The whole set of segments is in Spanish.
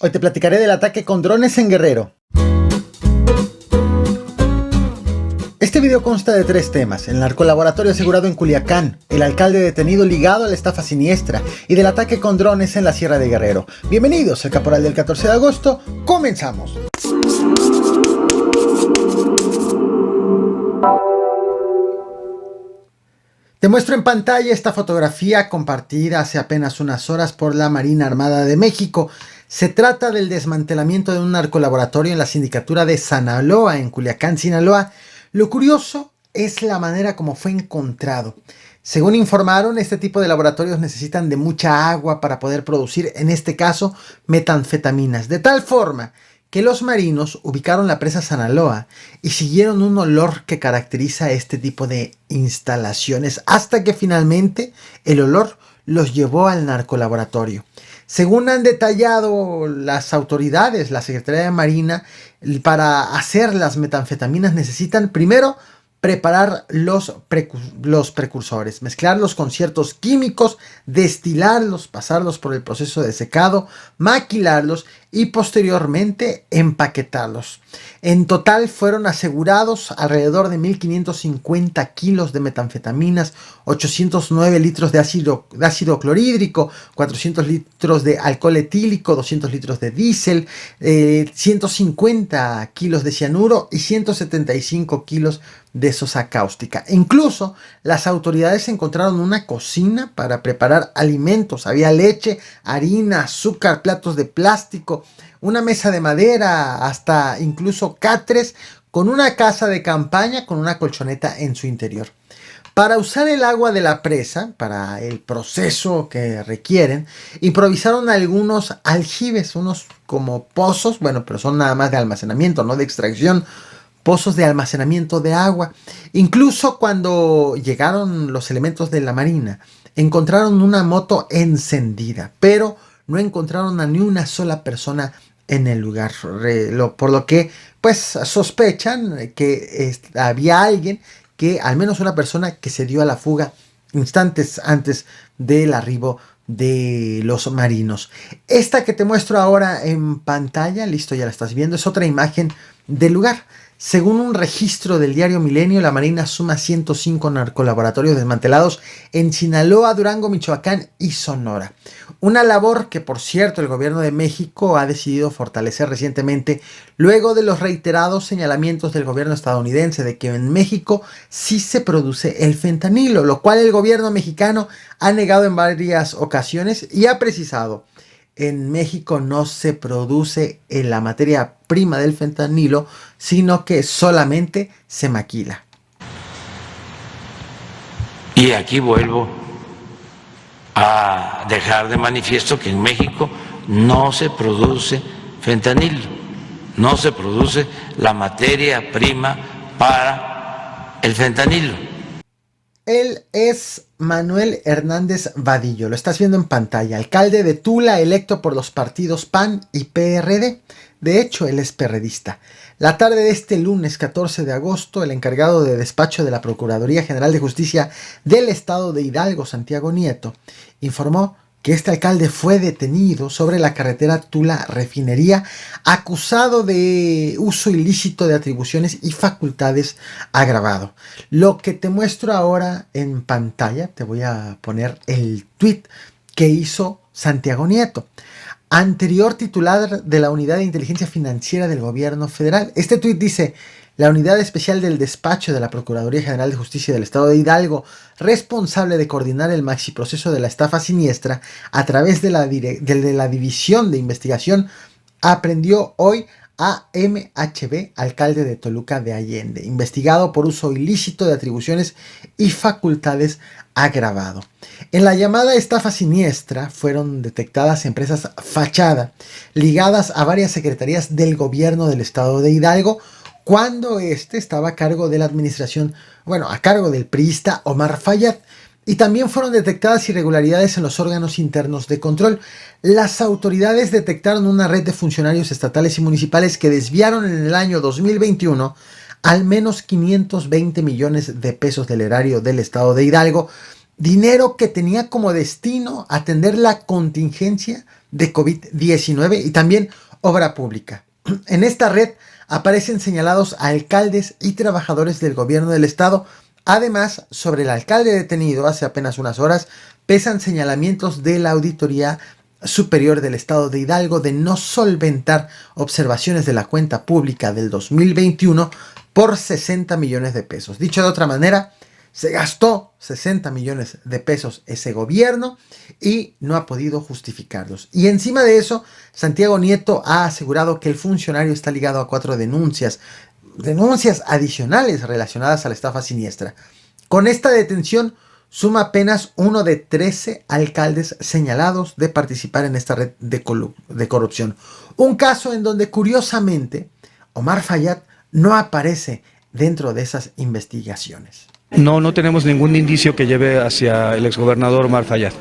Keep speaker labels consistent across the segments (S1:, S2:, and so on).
S1: Hoy te platicaré del ataque con drones en Guerrero. Este video consta de 3 temas: el narcolaboratorio asegurado en Culiacán, el alcalde detenido ligado a la estafa siniestra y del ataque con drones en la Sierra de Guerrero. Bienvenidos al Caporal del 14 de agosto, comenzamos. Te muestro en pantalla esta fotografía compartida hace apenas unas horas por la Marina Armada de México. Se trata del desmantelamiento de un narcolaboratorio en la sindicatura de Sinaloa, en Culiacán, Sinaloa. Lo curioso es la manera como fue encontrado. Según informaron, este tipo de laboratorios necesitan de mucha agua para poder producir, en este caso, metanfetaminas. De tal forma que los marinos ubicaron la presa Sinaloa y siguieron un olor que caracteriza este tipo de instalaciones hasta que finalmente el olor los llevó al narcolaboratorio. Según han detallado las autoridades, la Secretaría de Marina, para hacer las metanfetaminas necesitan primero preparar los precursores, mezclarlos con ciertos químicos, destilarlos, pasarlos por el proceso de secado, maquilarlos y posteriormente empaquetarlos. En total fueron asegurados alrededor de 1.550 kilos de metanfetaminas, 809 litros de ácido clorhídrico, 400 litros de alcohol etílico, 200 litros de diésel, 150 kilos de cianuro y 175 kilos de sosa cáustica. Incluso las autoridades encontraron una cocina para preparar alimentos. Había leche, harina, azúcar, platos de plástico, una mesa de madera, hasta incluso catres, con una casa de campaña con una colchoneta en su interior. Para usar el agua de la presa, para el proceso que requieren, improvisaron algunos aljibes, unos como pozos, bueno, pero son nada más de almacenamiento, no de extracción, pozos de almacenamiento de agua. Incluso cuando llegaron los elementos de la Marina, encontraron una moto encendida, pero no encontraron a ni una sola persona en el lugar, por lo que pues sospechan que había alguien, que al menos una persona que se dio a la fuga instantes antes del arribo de los marinos. Esta que te muestro ahora en pantalla, listo, ya la estás viendo, es otra imagen del lugar. Según un registro del diario Milenio, la Marina suma 105 narcolaboratorios desmantelados en Sinaloa, Durango, Michoacán y Sonora. Una labor que, por cierto, el gobierno de México ha decidido fortalecer recientemente luego de los reiterados señalamientos del gobierno estadounidense de que en México sí se produce el fentanilo, lo cual el gobierno mexicano ha negado en varias ocasiones y ha precisado: en México no se produce la materia prima del fentanilo, sino que solamente se maquila.
S2: Y aquí vuelvo a dejar de manifiesto que en México no se produce fentanilo, no se produce la materia prima para el fentanilo.
S1: Él es Manuel Hernández Vadillo, lo estás viendo en pantalla, alcalde de Tula, electo por los partidos PAN y PRD. De hecho, él es perredista. La tarde de este lunes 14 de agosto, el encargado de despacho de la Procuraduría General de Justicia del Estado de Hidalgo, Santiago Nieto, informó que este alcalde fue detenido sobre la carretera Tula-Refinería, acusado de uso ilícito de atribuciones y facultades agravado. Lo que te muestro ahora en pantalla, te voy a poner el tuit que hizo Santiago Nieto, anterior titular de la Unidad de Inteligencia Financiera del Gobierno Federal. Este tuit dice: la Unidad Especial del Despacho de la Procuraduría General de Justicia del Estado de Hidalgo, responsable de coordinar el maxiproceso de la estafa siniestra a través de la División de Investigación, aprendió hoy a MHB, alcalde de Toluca de Allende, investigado por uso ilícito de atribuciones y facultades agravado. En la llamada estafa siniestra fueron detectadas empresas fachada ligadas a varias secretarías del gobierno del Estado de Hidalgo, cuando este estaba a cargo de la administración, a cargo del priista Omar Fayad, y también fueron detectadas irregularidades en los órganos internos de control. Las autoridades detectaron una red de funcionarios estatales y municipales que desviaron en el año 2021 al menos 520 millones de pesos del erario del Estado de Hidalgo, dinero que tenía como destino atender la contingencia de COVID-19 y también obra pública. En esta red aparecen señalados alcaldes y trabajadores del gobierno del estado. Además, sobre el alcalde detenido hace apenas unas horas, pesan señalamientos de la Auditoría Superior del Estado de Hidalgo de no solventar observaciones de la cuenta pública del 2021 por 60 millones de pesos. Dicho de otra manera, se gastó 60 millones de pesos ese gobierno y no ha podido justificarlos. Y encima de eso, Santiago Nieto ha asegurado que el funcionario está ligado a 4 denuncias adicionales relacionadas a la estafa siniestra. Con esta detención, suma apenas uno de 13 alcaldes señalados de participar en esta red de corrupción. Un caso en donde, curiosamente, Omar Fayad no aparece dentro de esas investigaciones.
S3: No tenemos ningún indicio que lleve hacia el exgobernador Omar Fayad.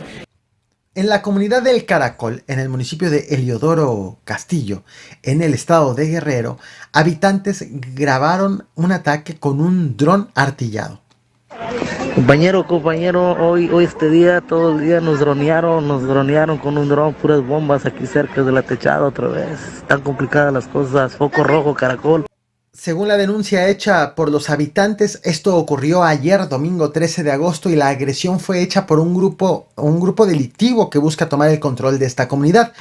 S1: En la comunidad del Caracol, en el municipio de Heliodoro Castillo, en el estado de Guerrero, habitantes grabaron un ataque con un dron artillado.
S4: Compañero, hoy este día, todo el día nos dronearon con un dron, puras bombas aquí cerca de la techada otra vez. Están complicadas las cosas, foco rojo, Caracol.
S1: Según la denuncia hecha por los habitantes, esto ocurrió ayer, domingo 13 de agosto, y la agresión fue hecha por un grupo delictivo que busca tomar el control de esta comunidad.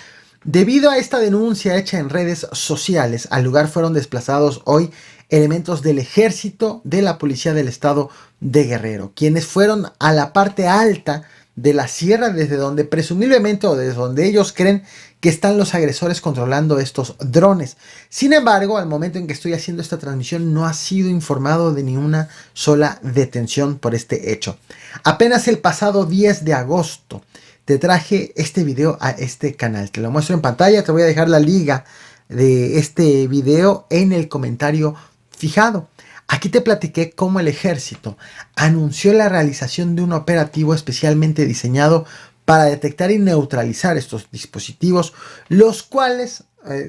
S1: Debido a esta denuncia hecha en redes sociales, al lugar fueron desplazados hoy elementos del ejército de la policía del estado de Guerrero, quienes fueron a la parte alta de la sierra desde donde presumiblemente o desde donde ellos creen que están los agresores controlando estos drones. Sin embargo, al momento en que estoy haciendo esta transmisión no ha sido informado de ni una sola detención por este hecho. Apenas el pasado 10 de agosto te traje este video a este canal. Te lo muestro en pantalla, te voy a dejar la liga de este video en el comentario fijado. Aquí te platiqué cómo el ejército anunció la realización de un operativo especialmente diseñado para detectar y neutralizar estos dispositivos, los cuales,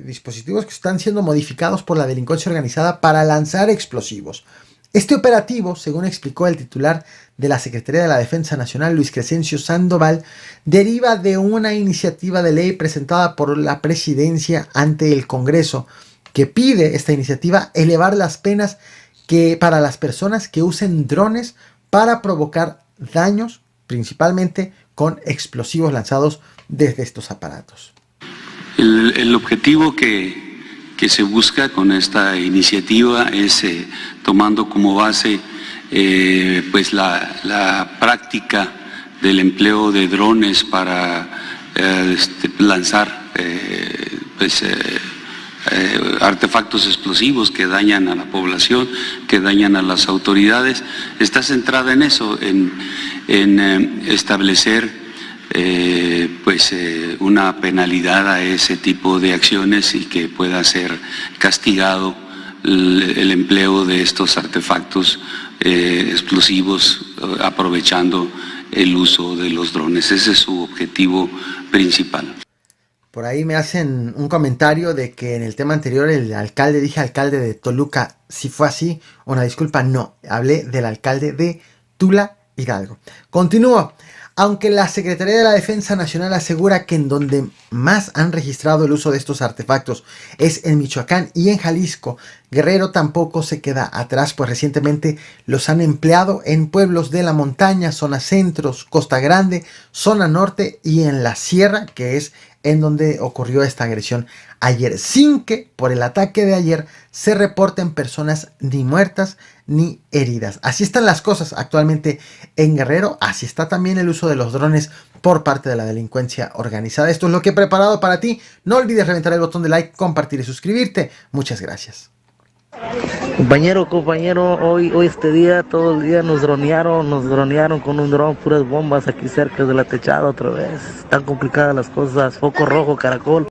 S1: dispositivos que están siendo modificados por la delincuencia organizada para lanzar explosivos. Este operativo, según explicó el titular de la Secretaría de la Defensa Nacional, Luis Crescencio Sandoval, deriva de una iniciativa de ley presentada por la presidencia ante el Congreso, que pide esta iniciativa elevar las penas para las personas que usen drones para provocar daños, principalmente con explosivos lanzados desde estos aparatos.
S5: El objetivo que se busca con esta iniciativa es tomando como base pues la práctica del empleo de drones para lanzar artefactos explosivos que dañan a la población, que dañan a las autoridades. Está centrada en eso, en establecer una penalidad a ese tipo de acciones y que pueda ser castigado el empleo de estos artefactos explosivos aprovechando el uso de los drones. Ese es su objetivo principal.
S1: Por ahí me hacen un comentario de que en el tema anterior dije alcalde de Toluca. Si fue así, una disculpa, no. Hablé del alcalde de Tula, Hidalgo. Continúo. Aunque la Secretaría de la Defensa Nacional asegura que en donde más han registrado el uso de estos artefactos es en Michoacán y en Jalisco, Guerrero tampoco se queda atrás, pues recientemente los han empleado en pueblos de la montaña, zona centros, Costa Grande, zona norte y en la sierra, que es en donde ocurrió esta agresión ayer, sin que por el ataque de ayer se reporten personas ni muertas ni heridas. Así están las cosas actualmente en Guerrero, así está también el uso de los drones por parte de la delincuencia organizada. Esto es lo que he preparado para ti. No olvides reventar el botón de like, compartir y suscribirte. Muchas gracias.
S4: Compañero, hoy este día, todo el día nos dronearon con un dron, puras bombas aquí cerca de la techada otra vez. Están complicadas las cosas, foco rojo, Caracol.